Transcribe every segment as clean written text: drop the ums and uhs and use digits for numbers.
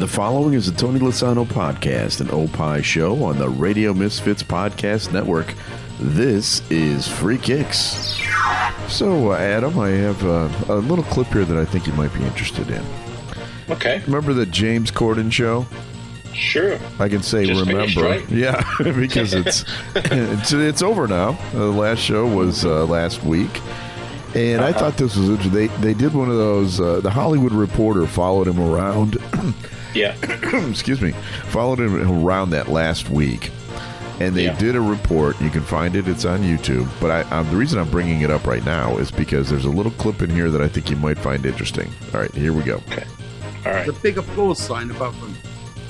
The following is a Tony Lasano podcast, an Opie show on the Radio Misfits Podcast Network. This is Free Kicks. So, Adam, I have a little clip here that I think you might be interested in. Okay. Remember the James Corden show? Sure. I can say Just remember. finished, right? Yeah, because it's over now. The last show was last week. And I thought this was interesting. They did one of those, the Hollywood Reporter followed him around. Yeah. Excuse me. Followed him around that last week. And they did a report. You can find it. It's on YouTube. But the reason I'm bringing it up right now is because there's a little clip in here that I think you might find interesting. All right, here we go. Okay. All right. The big applause sign above them.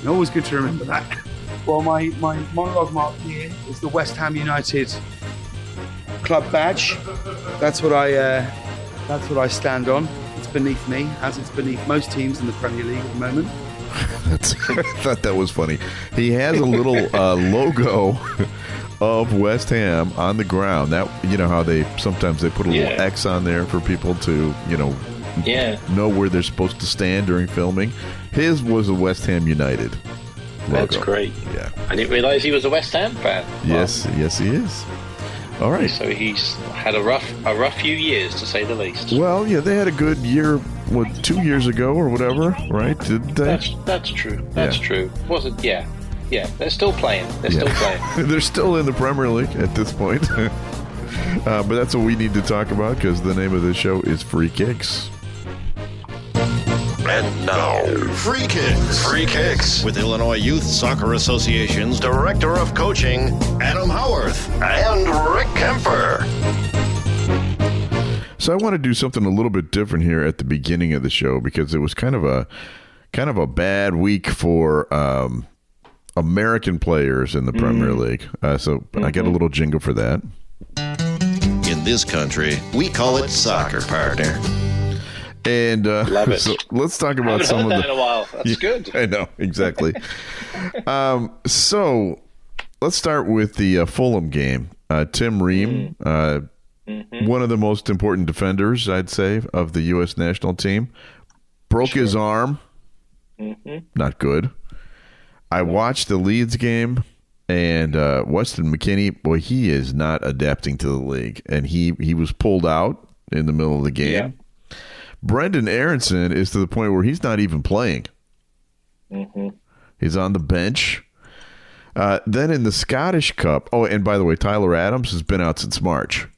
And always good to remember that. Well, my monologue mark here is the West Ham United club badge. That's what I stand on. It's beneath me, as it's beneath most teams in the Premier League at the moment. I thought that was funny. He has a little logo of West Ham on the ground. That, you know how they sometimes put a little X on there for people to know where they're supposed to stand during filming. His was a West Ham United logo. That's great. Yeah, I didn't realize he was a West Ham fan. Yes, he is. All right. So he's had a rough few years, to say the least. Well, yeah, they had a good year, 2 years ago or whatever, right? Didn't they? That's true. That's true. Wasn't? Yeah. They're still playing. They're still in the Premier League at this point. But that's what we need to talk about because the name of this show is Free Kicks. And now, Free Kicks. Free Kicks with Illinois Youth Soccer Association's Director of Coaching, Adam Howarth, and Rick Kemper. So I want to do something a little bit different here at the beginning of the show because it was kind of a bad week for American players in the Premier League. So I get a little jingle for that. In this country, we call it soccer, partner. And Love it. So let's talk about some of that the. in a while. That's good. I know, exactly. So let's start with the Fulham game. Tim Ream, one of the most important defenders, I'd say, of the U.S. national team, broke his arm. Not good. I watched the Leeds game, and Weston McKennie, boy, he is not adapting to the league, and he was pulled out in the middle of the game. Yeah. Brendan Aronson is to the point where he's not even playing. He's on the bench. Then in the Scottish Cup, and by the way, Tyler Adams has been out since March.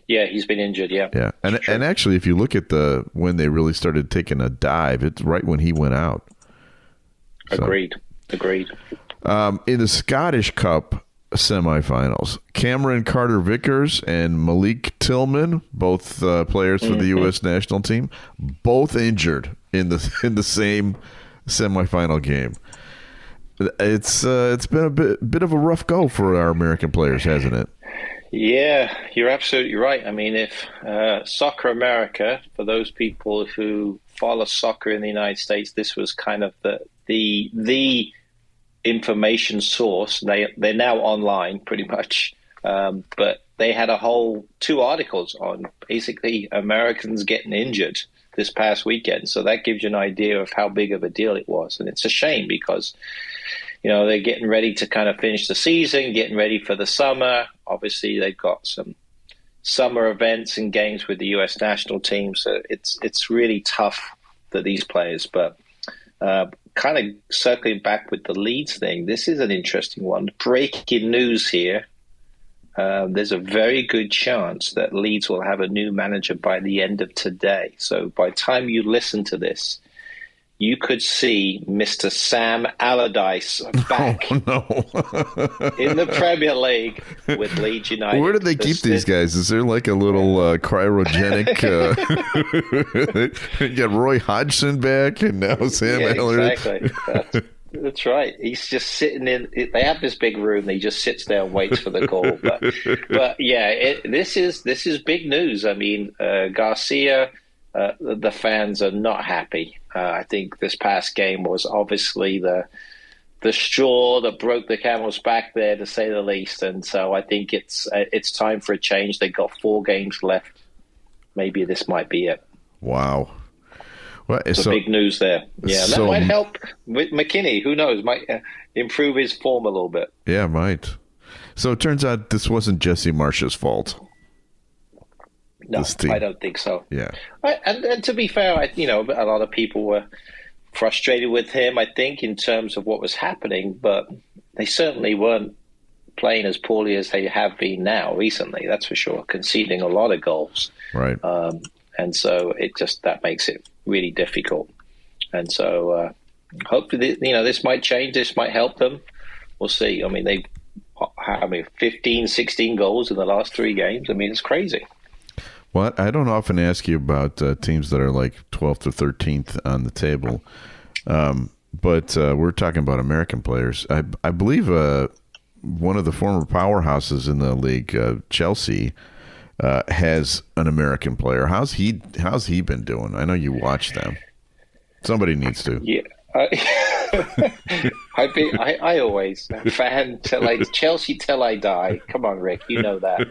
Yeah, he's been injured, yeah. Yeah, and actually, if you look at when they really started taking a dive, it's right when he went out. Agreed. In the Scottish Cup semifinals, Cameron Carter-Vickers and Malik Tillman, both players for the U.S. national team, both injured in the same semifinal game. It's been a bit of a rough go for our American players, hasn't it? Yeah, you're absolutely right. I mean, if Soccer America, for those people who follow soccer in the United States, this was kind of the information source. They're now online pretty much, but they had a whole 2 articles on basically Americans getting injured this past weekend. So that gives you an idea of how big of a deal it was. And it's a shame because, they're getting ready to kind of finish the season, getting ready for the summer. Obviously, they've got some summer events and games with the U.S. national team. So it's really tough for these players. But kind of circling back with the Leeds thing, this is an interesting one. Breaking news here. There's a very good chance that Leeds will have a new manager by the end of today. So by the time you listen to this, you could see Mr. Sam Allardyce back in the Premier League with Leeds United. Where do they keep these guys? Is there like a little cryogenic? You got Roy Hodgson back, and now Sam Allardyce. Exactly. That's right. He's just sitting in. They have this big room. He just sits there and waits for the call. But yeah, this is big news. I mean, Garcia. The fans are not happy. I think this past game was obviously the straw that broke the camel's back there, to say the least. And so I think it's time for a change. They've got 4 games left. Maybe this might be it. Wow. Well, so big news there. Yeah, so, that might help with McKinney. Who knows? Might improve his form a little bit. Yeah, might. So it turns out this wasn't Jesse Marsh's fault. No, I don't think so. Yeah. And to be fair, a lot of people were frustrated with him, I think, in terms of what was happening, but they certainly weren't playing as poorly as they have been now recently, that's for sure, conceding a lot of goals. Right. And so that makes it really difficult. And so hopefully, this might change. This might help them. We'll see. I mean, they've 15, 16 goals in the last 3 games. I mean, it's crazy. Well, I don't often ask you about teams that are like 12th or 13th on the table, but we're talking about American players. I believe one of the former powerhouses in the league, Chelsea, has an American player. How's he been doing? I know you watch them. Somebody needs to. Yeah. I always fan Chelsea till I die. Come on, Rick, you know that.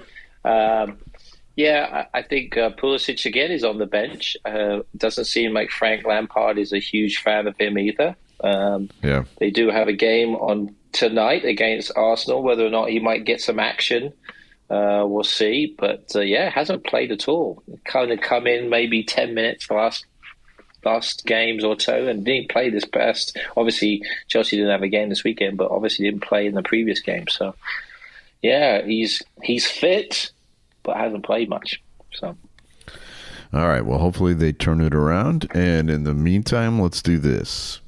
Yeah, I think Pulisic again is on the bench. Doesn't seem like Frank Lampard is a huge fan of him either. Yeah, they do have a game on tonight against Arsenal. Whether or not he might get some action, we'll see. But hasn't played at all. Kind of come in maybe 10 minutes the last games or so, and didn't play this past. Obviously, Chelsea didn't have a game this weekend, but obviously didn't play in the previous game. So, yeah, he's fit, but hasn't played much. So, all right. Well, hopefully they turn it around. And in the meantime, let's do this.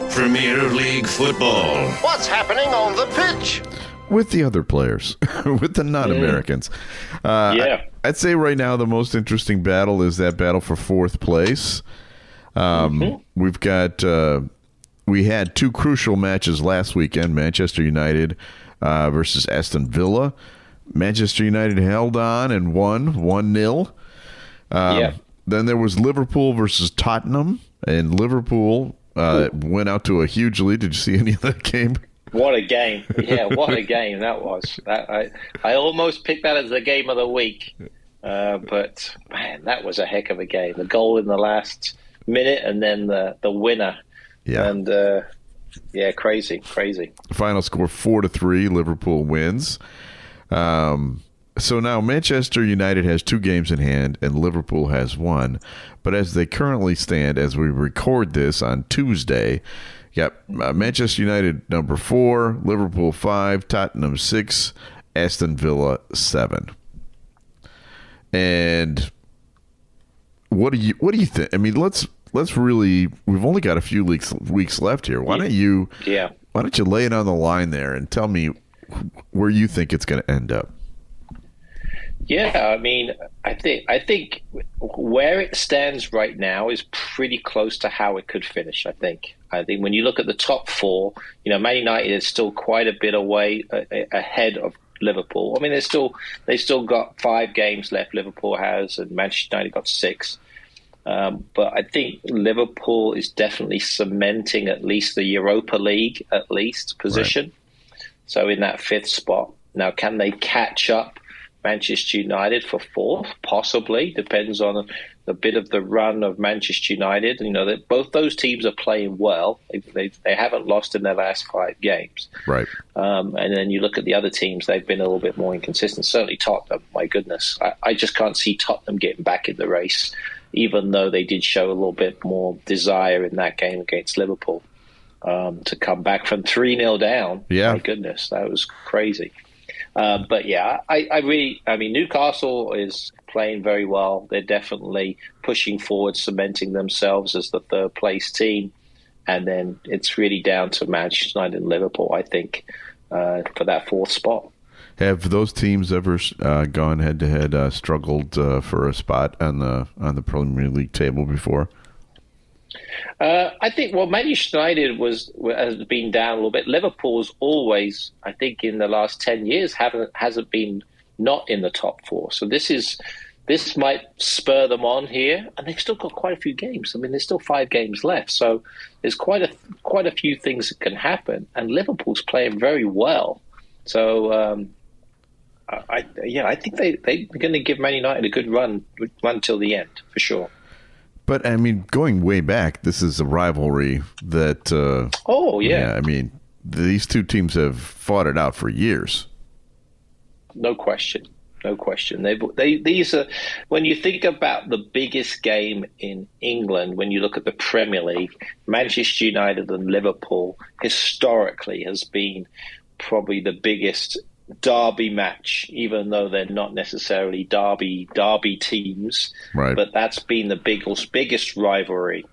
Premier League football. What's happening on the pitch? With the other players, with the non-Americans. I'd say right now the most interesting battle is that battle for 4th place. We've got we had 2 crucial matches last weekend: Manchester United versus Aston Villa. Manchester United held on and won 1-0. Then there was Liverpool versus Tottenham, and Liverpool went out to a huge lead. Did you see any of that game? What a game. Yeah, what a game that was. I almost picked that as the game of the week. But, man, that was a heck of a game. The goal in the last minute and then the winner. Yeah. And, crazy. The final score 4-3. Liverpool wins. So now Manchester United has 2 games in hand and Liverpool has 1. But as they currently stand, as we record this on Tuesday, Manchester United number 4, Liverpool 5, Tottenham 6, Aston Villa 7. And what do you think? I mean, let's really. We've only got a few weeks left here. Why don't you lay it on the line there and tell me where you think it's going to end up? Yeah, I mean, I think where it stands right now is pretty close to how it could finish. I think when you look at the top 4, Man United is still quite a bit away ahead of Liverpool. I mean, they still got 5 games left. Liverpool has, and Manchester United got 6. But I think Liverpool is definitely cementing at least the Europa League position. Right. So in that 5th spot. Now, can they catch up Manchester United for 4th? Possibly. Depends on a bit of the run of Manchester United. That both those teams are playing well. They haven't lost in their last 5 games. Right. And then you look at the other teams, they've been a little bit more inconsistent. Certainly Tottenham, my goodness. I just can't see Tottenham getting back in the race, even though they did show a little bit more desire in that game against Liverpool to come back from 3-0 down. Yeah. My goodness, that was crazy. But yeah, I mean, Newcastle is playing very well. They're definitely pushing forward, cementing themselves as the 3rd place team. And then it's really down to Manchester United and Liverpool, I think, for that 4th spot. Have those teams ever gone head to head, struggled for a spot on the Premier League table before? I think, Manchester United has been down a little bit. Liverpool's always, I think, in the last 10 years hasn't been not in the top 4. So this might spur them on here, and they've still got quite a few games. I mean, there's still 5 games left, so there's quite a few things that can happen. And Liverpool's playing very well, so I think they're going to give Man United a good run till the end for sure. But I mean, going way back, this is a rivalry that. I mean, these two teams have fought it out for years. No question. No question. These are, when you think about the biggest game in England, when you look at the Premier League, Manchester United and Liverpool historically has been probably the biggest derby match, even though they're not necessarily derby teams. Right. But that's been the biggest rivalry.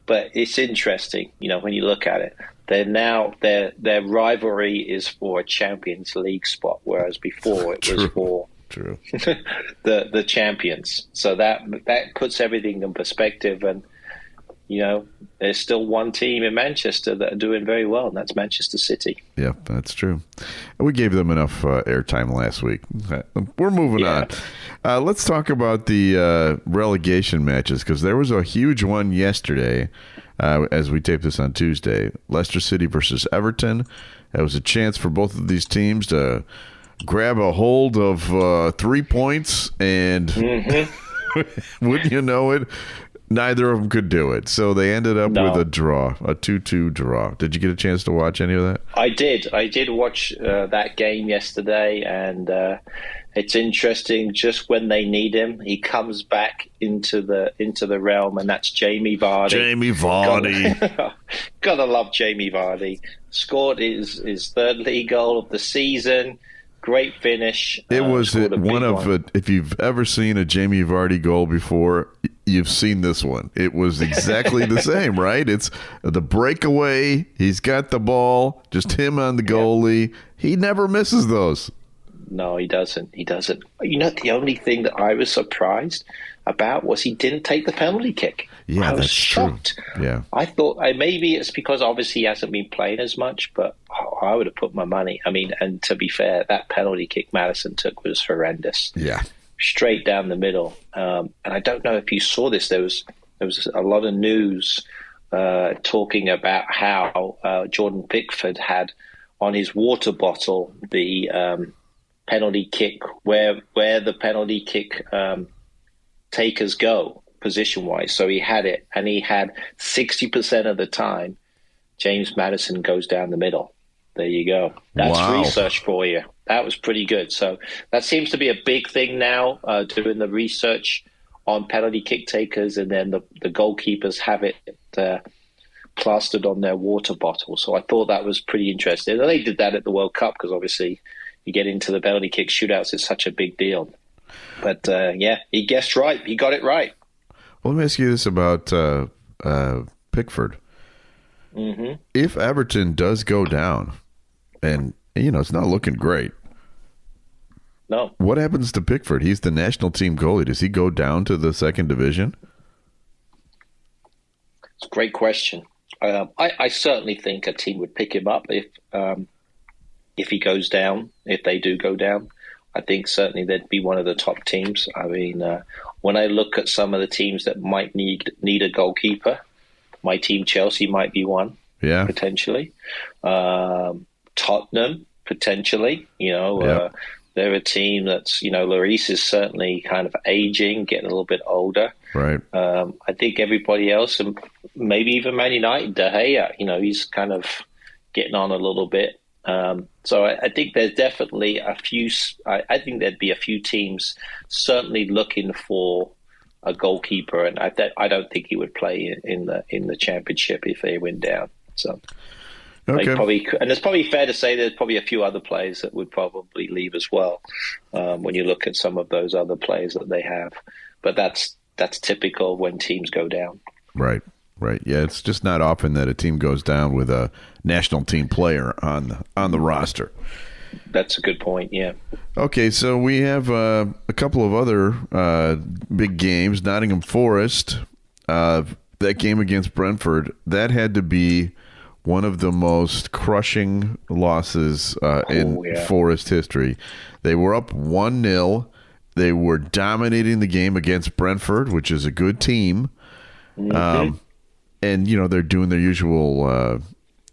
But it's interesting, when you look at it. They're now their rivalry is for a Champions League spot, whereas before it was for the champions. So that puts everything in perspective. And there's still one team in Manchester that are doing very well, and that's Manchester City. Yeah, that's true. We gave them enough airtime last week. We're moving on. Let's talk about the relegation matches, because there was a huge one yesterday. As we tape this on Tuesday, Leicester City versus Everton. That was a chance for both of these teams to grab a hold of 3 points, and wouldn't you know it, neither of them could do it. So they ended up with a draw, a 2-2 draw. Did you get a chance to watch any of that? I did watch that game yesterday, and it's interesting. Just when they need him, he comes back into the realm, and that's Jamie Vardy. Gotta love Jamie Vardy. Scored his third league goal of the season. Great finish. It was if you've ever seen a Jamie Vardy goal before, you've seen this one. It was exactly the same, right? It's the breakaway. He's got the ball, just him on the goalie. Yeah. He never misses those. No, he doesn't. The only thing that I was surprised about was he didn't take the penalty kick. Yeah, I was shocked. True. Yeah. I thought maybe it's because obviously he hasn't been playing as much, but I would have put my money. I mean, and to be fair, that penalty kick Maddison took was horrendous. Yeah. Straight down the middle. And I don't know if you saw this. There was a lot of news talking about how Jordan Pickford had on his water bottle the penalty kick, where the penalty kick takers go position-wise. So he had it, and he had 60% of the time James Maddison goes down the middle. There you go. That's research for you. That was pretty good. So that seems to be a big thing now, doing the research on penalty kick takers, and then the goalkeepers have it plastered on their water bottle. So I thought that was pretty interesting. And they did that at the World Cup because obviously you get into the penalty kick shootouts, it's such a big deal. But he guessed right. He got it right. Well, let me ask you this about Pickford. Mm-hmm. If Everton does go down, and it's not looking great. No. What happens to Pickford? He's the national team goalie. Does he go down to the second division? It's a great question. I certainly think a team would pick him up if he goes down. If they do go down, I think certainly they'd be one of the top teams. I mean, when I look at some of the teams that might need a goalkeeper, my team Chelsea might be one. Yeah, potentially. Tottenham potentially. They're a team that's Lloris is certainly kind of aging, getting a little bit older. Right. I think everybody else, and maybe even Man United, De Gea, he's kind of getting on a little bit. So I think there's definitely a few. I think there'd be a few teams certainly looking for a goalkeeper, and I don't think he would play in the championship if they went down. So. Okay. And it's probably fair to say there's probably a few other players that would probably leave as well when you look at some of those other players that they have. But that's typical when teams go down. Right. Yeah, it's just not often that a team goes down with a national team player on the roster. That's a good point, yeah. Okay, so we have a couple of other big games. Nottingham Forest, that game against Brentford, that had to be one of the most crushing losses in Forest history. They were up 1-0. They were dominating the game against Brentford, which is a good team. Mm-hmm. And, they're doing their usual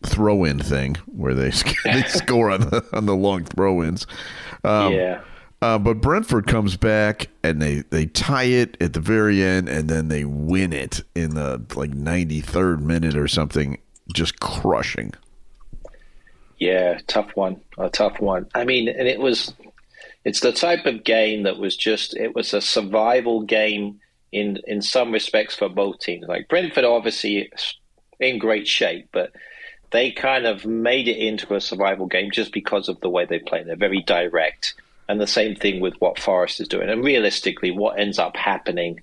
throw-in thing where they score on the long throw-ins. But Brentford comes back and they tie it at the very end, and then they win it in the 93rd minute or something, just crushing. Yeah, a tough one. I mean, and it's the type of game that it was a survival game in some respects for both teams. Like Brentford, obviously in great shape, but they kind of made it into a survival game just because of the way they play. They're very direct. And the same thing with what Forest is doing. And realistically, what ends up happening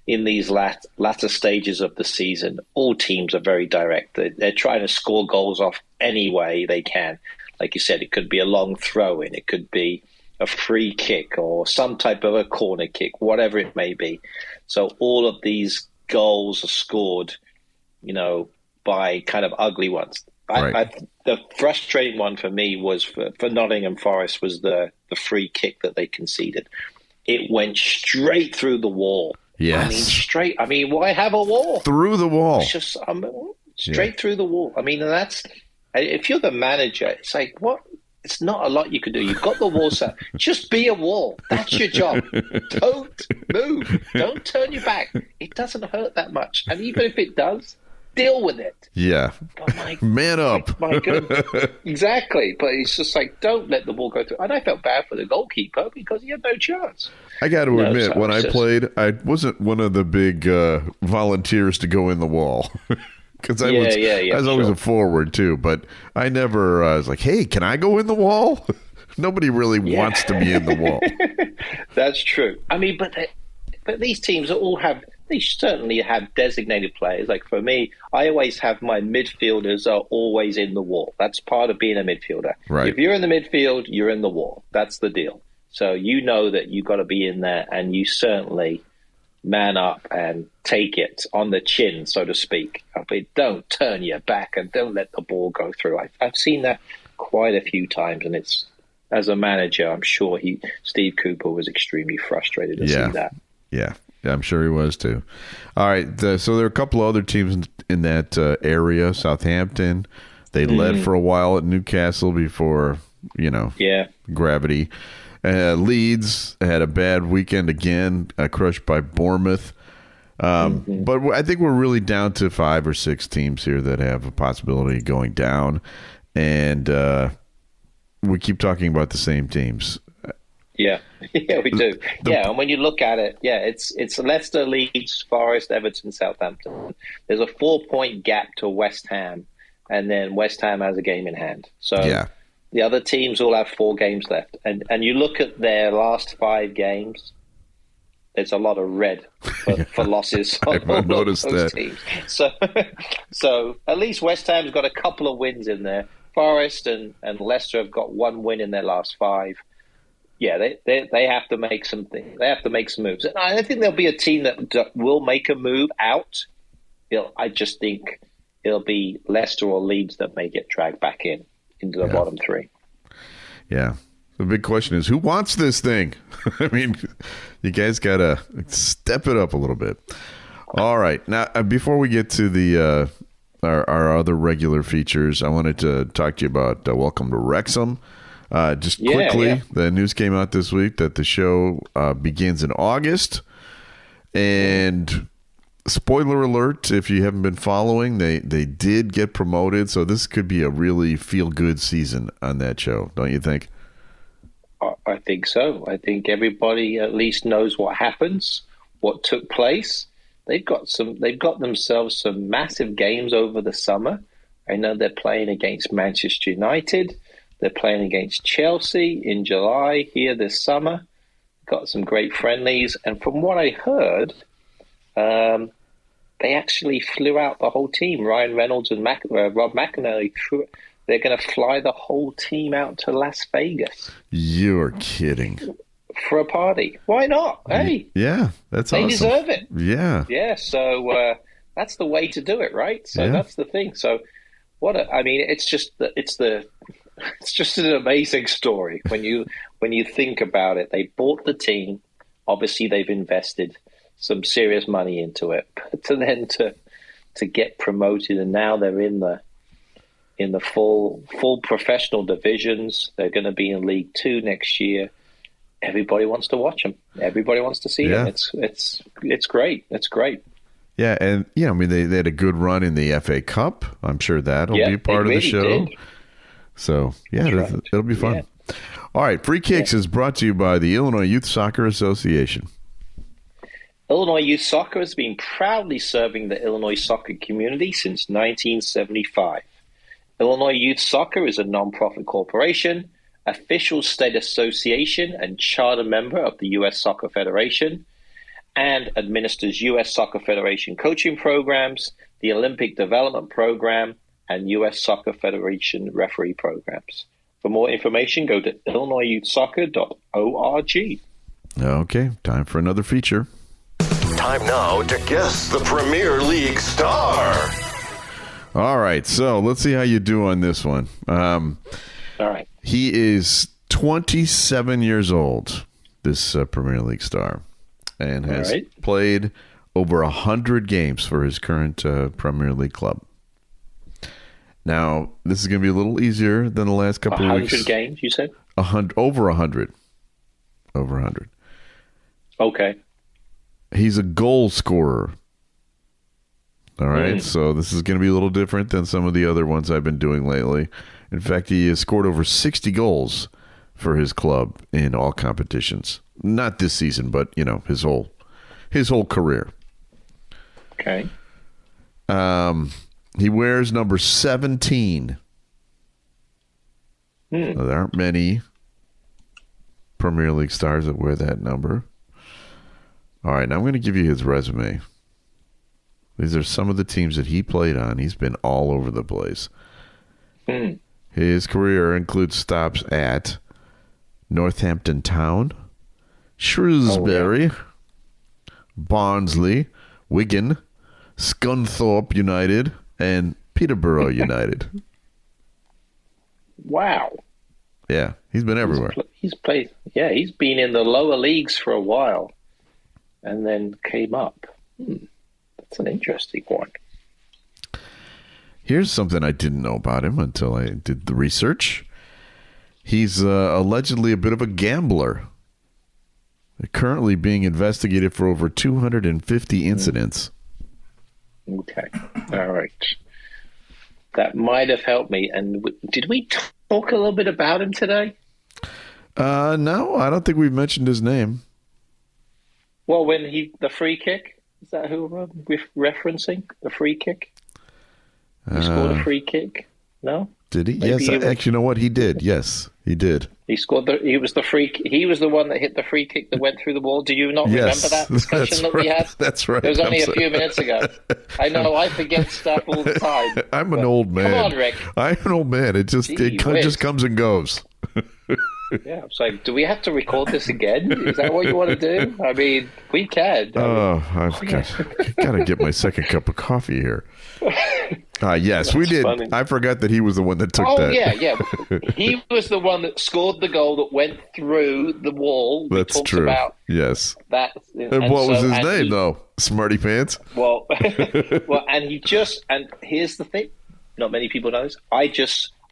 in these latter stages of the season, all teams are very direct. They're trying to score goals off any way they can. Like you said, it could be a long throw-in. It could be a free kick or some type of a corner kick, whatever it may be. So all of these goals are scored, by kind of ugly ones. Right. The frustrating one for me was for Nottingham Forest was the free kick that they conceded. It went straight through the wall. Yes. Why have a wall? Through the wall. It's just straight through the wall. I mean, if you're the manager, it's like, what? It's not a lot you can do. You've got the wall set. Just be a wall. That's your job. Don't move. Don't turn your back. It doesn't hurt that much. And even if it does, deal with it. Yeah. Man up. My goodness. Exactly. But it's just like, don't let the ball go through. And I felt bad for the goalkeeper because he had no chance. I got to admit, when I played, I wasn't one of the big volunteers to go in the wall. Because I was always a forward, too. But I never was like, hey, can I go in the wall? Nobody really wants to be in the wall. That's true. I mean, but these teams they certainly have designated players. Like for me, I always have my midfielders are always in the wall. That's part of being a midfielder. Right. If you're in the midfield, you're in the wall. That's the deal. So you know that you've got to be in there, and you certainly man up and take it on the chin, so to speak. But don't turn your back and don't let the ball go through. I've seen that quite a few times, and it's, as a manager, I'm sure Steve Cooper was extremely frustrated to see that. Yeah, I'm sure he was too. All right, so there are a couple of other teams in that area. Southampton, they led for a while at Newcastle before, gravity. Leeds had a bad weekend again, crushed by Bournemouth. But I think we're really down to 5 or 6 teams here that have a possibility of going down. And we keep talking about the same teams. Yeah, we do. And when you look at it, it's Leicester, Leeds, Forest, Everton, Southampton. There's a 4-point gap to West Ham, and then West Ham has a game in hand. So the other teams all have 4 games left. And you look at their last 5 games, there's a lot of red for losses on I've noticed those that. teams. So at least West Ham's got a couple of wins in there. Forest and Leicester have got 1 win in their last 5. Yeah, they have to make something. They have to make some moves. And I think there'll be a team that will make a move out. I just think it'll be Leicester or Leeds that may get dragged back into the bottom 3. Yeah. The big question is, who wants this thing? I mean, you guys got to step it up a little bit. All right. Now, before we get to the our other regular features, I wanted to talk to you about Welcome to Wrexham. Just quickly, the news came out this week that the show begins in August. And spoiler alert, if you haven't been following, they did get promoted. So this could be a really feel-good season on that show, don't you think? I think so. I think everybody at least knows what happens, what took place. They've got themselves some massive games over the summer. I know they're playing against Manchester United. They're playing against Chelsea in July here this summer. Got some great friendlies. And from what I heard, they actually flew out the whole team. Ryan Reynolds and Rob McInerney, they're going to fly the whole team out to Las Vegas. You're kidding. For a party. Why not? Hey. Yeah, that's awesome. They deserve it. Yeah. Yeah, so that's the way to do it, right? So that's the thing. So it's just an amazing story when you think about it. They bought the team. Obviously, they've invested some serious money into it. But to get promoted, and now they're in the full professional divisions. They're going to be in League 2 next year. everybody wants to watch them. Everybody wants to see them. It's great. It's great. Yeah, and I mean they had a good run in the FA Cup. I'm sure that'll be part of the show. Did. So it'll be fun. Yeah. All right, Free Kicks is brought to you by the Illinois Youth Soccer Association. Illinois Youth Soccer has been proudly serving the Illinois soccer community since 1975. Illinois Youth Soccer is a non-profit corporation, official state association, and charter member of the U.S. Soccer Federation, and administers U.S. Soccer Federation coaching programs, the Olympic Development Program, and U.S. Soccer Federation referee programs. For more information, go to illinoisyouthsoccer.org. Okay, time for another feature. Time now to guess the Premier League star. All right, so let's see how you do on this one. All right. He is 27 years old, this Premier League star, and has played over 100 games for his current Premier League club. Now, this is going to be a little easier than the last couple of weeks. 100 games, you said? Over 100. Over 100. Okay. He's a goal scorer. All right, so this is going to be a little different than some of the other ones I've been doing lately. In fact, he has scored over 60 goals for his club in all competitions. Not this season, but his whole career. Okay. He wears number 17. Now, there aren't many Premier League stars that wear that number. All right, now I'm going to give you his resume. These are some of the teams that he played on. He's been all over the place. His career includes stops at Northampton Town, Shrewsbury, Barnsley, Wigan, Scunthorpe United, and Peterborough United. Wow. Yeah, he's been everywhere. He's played. Yeah, he's been in the lower leagues for a while, and then came up. That's an interesting one. Here's something I didn't know about him until I did the research. He's allegedly a bit of a gambler. Currently being investigated for over 250 incidents. Okay. All right. That might have helped me. And did we talk a little bit about him today? No, I don't think we've mentioned his name. Well, the free kick, is that who we're referencing? The free kick? He scored a free kick? No? Did he? Yes, actually, you know what? He did. Yes, he did. He scored. He was the one that hit the free kick that went through the wall. Do you not remember that discussion that we had? That's right. It was only a few minutes ago. I know. I forget stuff all the time. I'm an old man. Come on, Rick. I'm an old man. It just comes and goes. Yeah, it's like, do we have to record this again? Is that what you want to do? I mean, we can. I've got to get my second cup of coffee here. Yes, we did. Funny. I forgot that he was the one that took that. Oh, yeah. He was the one that scored the goal that went through the wall. That's true. About yes. That. And what was his name, though? Smarty Pants? Well, and here's the thing. Not many people know this.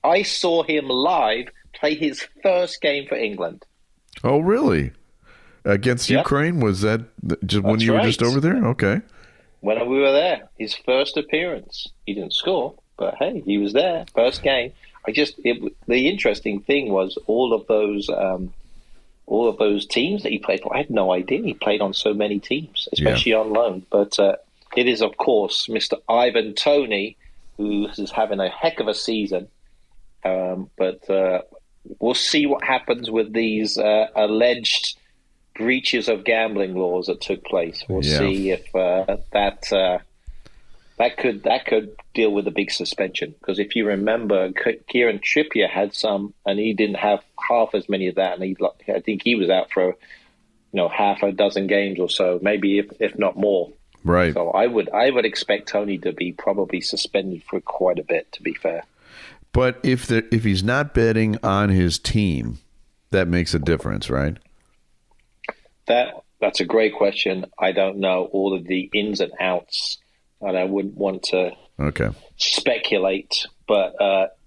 I saw him live play his first game for England. Oh, really? Against Ukraine? Was that just when you were just over there? Okay. When we were there, his first appearance. He didn't score, but hey, he was there. First game. The interesting thing was all of those teams that he played for. I had no idea he played on so many teams, especially on loan. But it is, of course, Mr. Ivan Toney, who is having a heck of a season. But we'll see what happens with these alleged breaches of gambling laws that took place. We'll see if that could deal with a big suspension. Because if you remember, Kieran Trippier had some, and he didn't have half as many of that, and I think he was out for half a dozen games or so, maybe if not more. Right. So I would expect Tony to be probably suspended for quite a bit, to be fair. But if he's not betting on his team, that makes a difference, right? That's a great question. I don't know all of the ins and outs, and I wouldn't want to speculate. But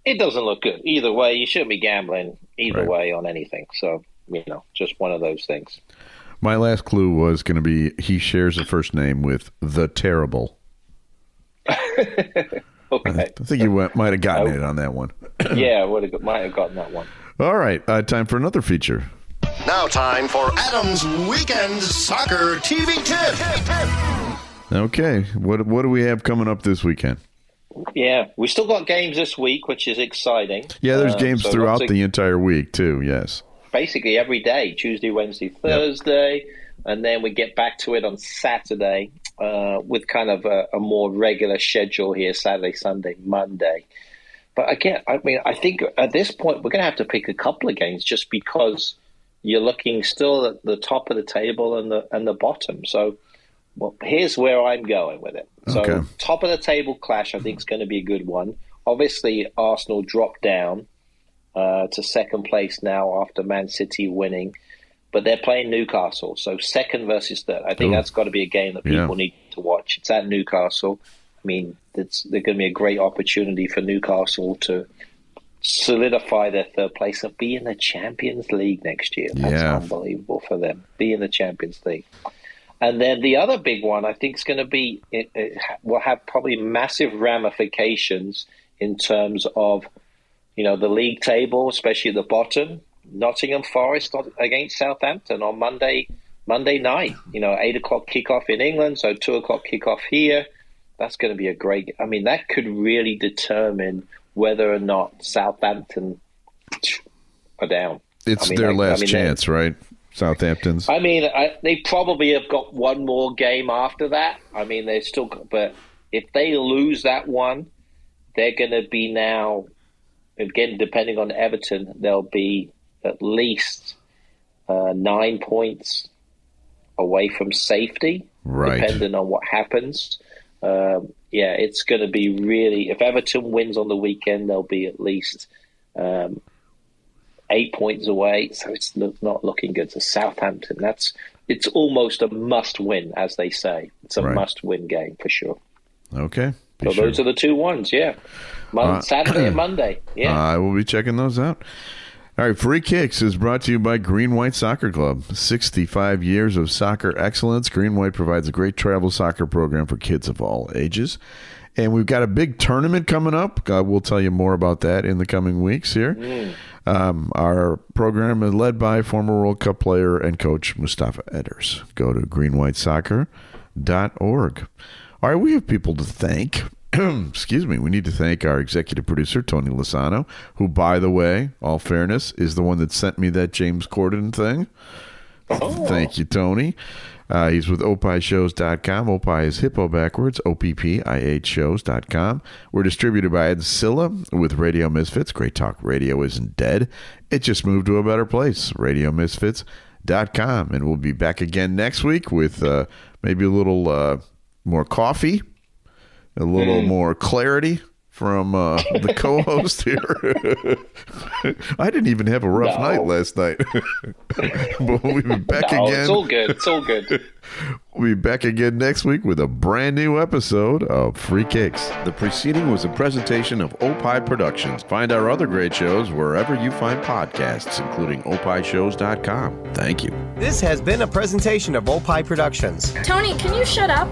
it doesn't look good either way. You shouldn't be gambling either way on anything. So just one of those things. My last clue was going to be he shares a first name with the Terrible. Okay. I think you might have gotten it on that one. Yeah, might have gotten that one. All right, time for another feature. Now time for Adam's Weekend Soccer TV Tip. Okay, what do we have coming up this weekend? Yeah, we still got games this week, which is exciting. Yeah, there's games throughout the entire week, too, yes. Basically every day, Tuesday, Wednesday, Thursday, and then we get back to it on Saturday with kind of a more regular schedule here, Saturday, Sunday, Monday. But again, I think at this point we're going to have to pick a couple of games just because you're looking still at the top of the table and the bottom. So here's where I'm going with it. So top of the table clash, I think, is going to be a good one. Obviously, Arsenal dropped down to second place now after Man City winning, but they're playing Newcastle. So second versus third. I think that's got to be a game that people need to watch. It's at Newcastle. I mean, there's going to be a great opportunity for Newcastle to solidify their third place and be in the Champions League next year. That's unbelievable for them. Be in the Champions League. And then the other big one, I think, is going to be, it will have probably massive ramifications in terms of, the league table, especially at the bottom. Nottingham Forest against Southampton on Monday night. 8 o'clock kickoff in England, so 2 o'clock kickoff here. That's going to be a great. I mean, that could really determine whether or not Southampton are down. It's their last chance, right? Southampton's. I mean, they probably have got one more game after that. I mean, they're still. But if they lose that one, they're going to be now. Again, depending on Everton, they'll be at least 9 points away from safety, right? Depending on what happens. It's going to be really. If Everton wins on the weekend, they'll be at least 8 points away. So it's not looking good. So Southampton, it's almost a must-win, as they say. It's a must-win game for sure. Okay. So those are the two ones. Yeah, Saturday and Monday. Yeah, I will be checking those out. All right, Free Kicks is brought to you by Green White Soccer Club. 65 years of soccer excellence. Green White provides a great travel soccer program for kids of all ages. And we've got a big tournament coming up. We'll tell you more about that in the coming weeks here. Our program is led by former World Cup player and coach Mustafa Edders. Go to greenwhitesoccer.org. All right, we have people to thank. Excuse me. We need to thank our executive producer, Tony Lasano, who, by the way, all fairness, is the one that sent me that James Corden thing. Thank you, Tony. He's with opishows.com. Opie is hippo backwards, OPPIH shows.com. We're distributed by Ed Silla with Radio Misfits. Great Talk Radio isn't dead. It just moved to a better place, RadioMisfits.com. And we'll be back again next week with maybe a little more coffee, a little more clarity from the co-host here. I didn't even have a rough night last night. But we'll be back again. It's all good. It's all good. We'll be back again next week with a brand new episode of Free Kicks. The preceding was a presentation of Opie Productions. Find our other great shows wherever you find podcasts, including opishows.com. Thank you. This has been a presentation of Opie Productions. Tony, can you shut up?